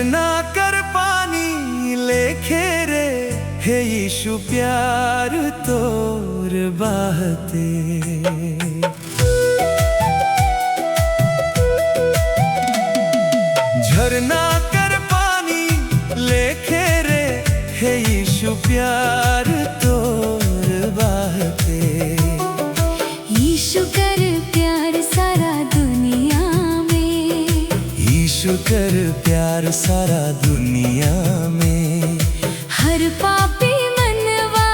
झरना कर पानी लेखे रे, हे यीशु प्यार तोर बाहते। झरना कर पानी लेखे रे, हे यीशु प्यार तोर बाहते। यीशु कर प्यार सारा दुनिया में, यीशु कर प्यार सारा दुनिया में। हर पापी मनवा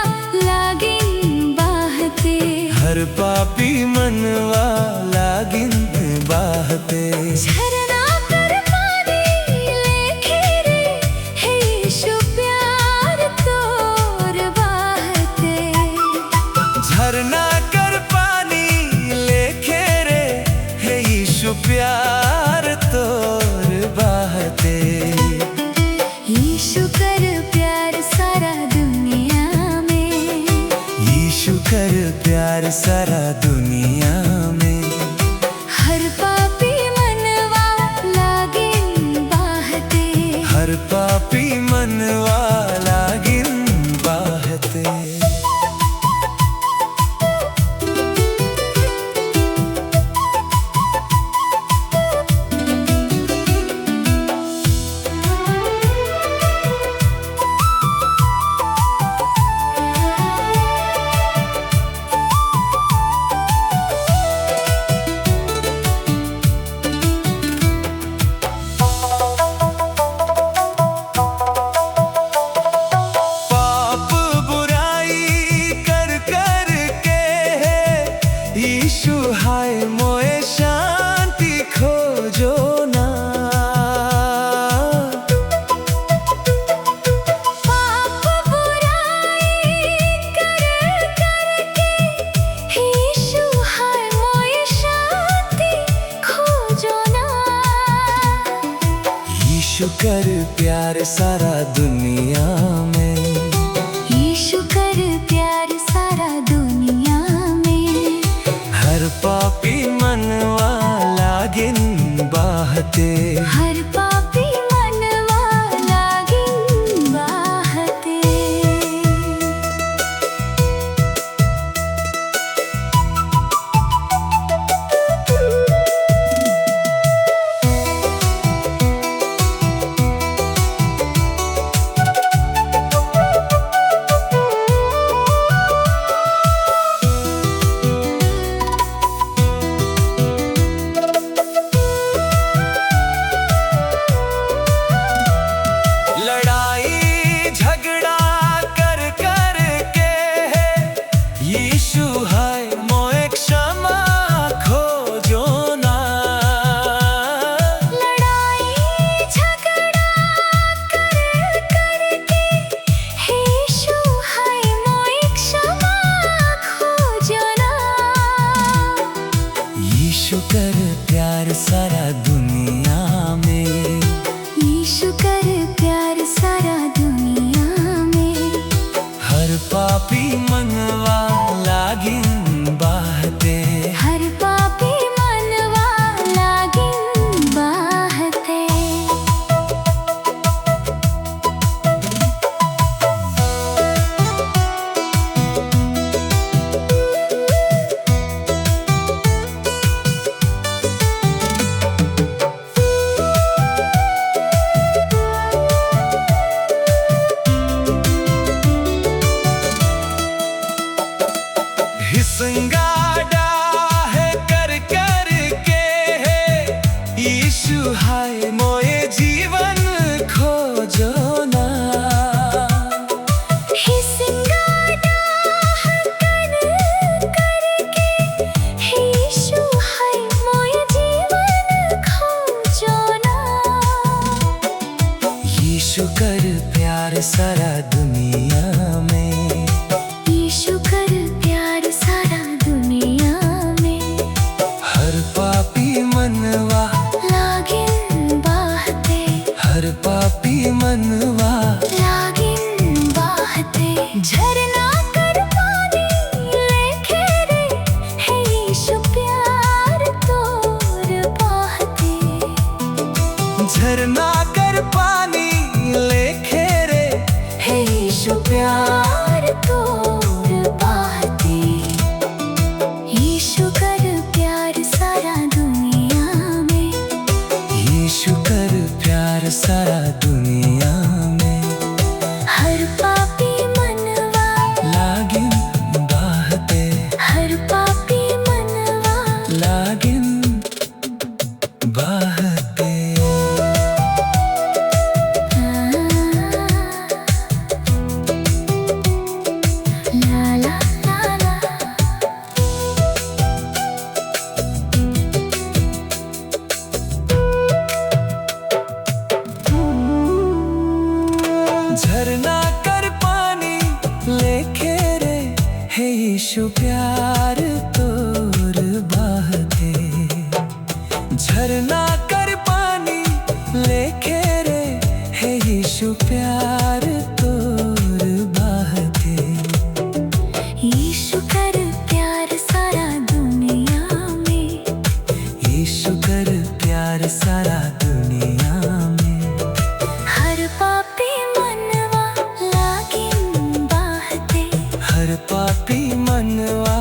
लागिन बाहते, हर पापी मनवा लागिन बाहते। झरना कर पानी लेखे रे, हे यीशु प्यार तोर बाहते। झरना कर पानी लेखे रे, हे यीशु प्यार तोर बाहते। यीशु कर प्यार सारा दुनिया में, यीशु कर प्यार सारा दुनिया में। हर पापी मनवा लागिन बाहते, हर पापी मनवा लागिन बाहते। यीशु हाय मोए शांति खोजो ना। पाप बुराई कर करके, यीशु हाय मोए शांति खोजो ना। यीशु कर प्यार सारा दुनिया में, यीशु कर प्यार सारा दुनिया में। हर पापी मनवा लागिन बाहते। हर पापी मनवा लागिन बाहते। लड़ाई झगड़ा कर कर के, यीशु हाय मोए क्षमा खोजो ना। लड़ाई झगड़ा कर करके, यीशु हाय मोए क्षमा खोजो ना। यीशु कर प्यार सारा दुनिया में, यीशु कर प्यार सारा दुनिया में। हर पापी मनवा लागिन बाहते। हर पापी मनवा लागिन बाहते। हिसंगाडा है कर कर के, यीशु हाय मोए जीवन खोजो ना। हिसंगाडा है कर करके, यीशु हाय मोए जीवन खोजो ना। यीशु कर प्यार सारा दुनिया में, यीशु कर प्यार सारा दुनिया हे यीशु प्यार तोर बाहते झरना कर पानी लेके रे हे यीशु प्यार तोर बाहते यीशु कर प्यार सारा दुनिया में यीशु कर प्यार सारा दुनिया में हर पापी मनवा लागिन बाहते हर पापी मनवा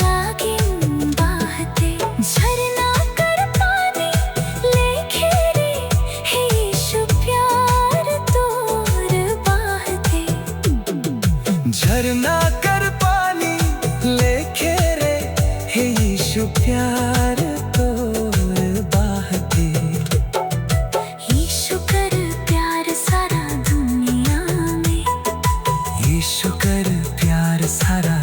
लागिन बाहते झरना कर पानी लेके रे हे यीशु प्यार तोर बाहते झरना कर पानी लेके रे हे यीशु प्यार तोर बाहते यीशु कर प्यार सारा दुनिया में यीशु कर प्यार सारा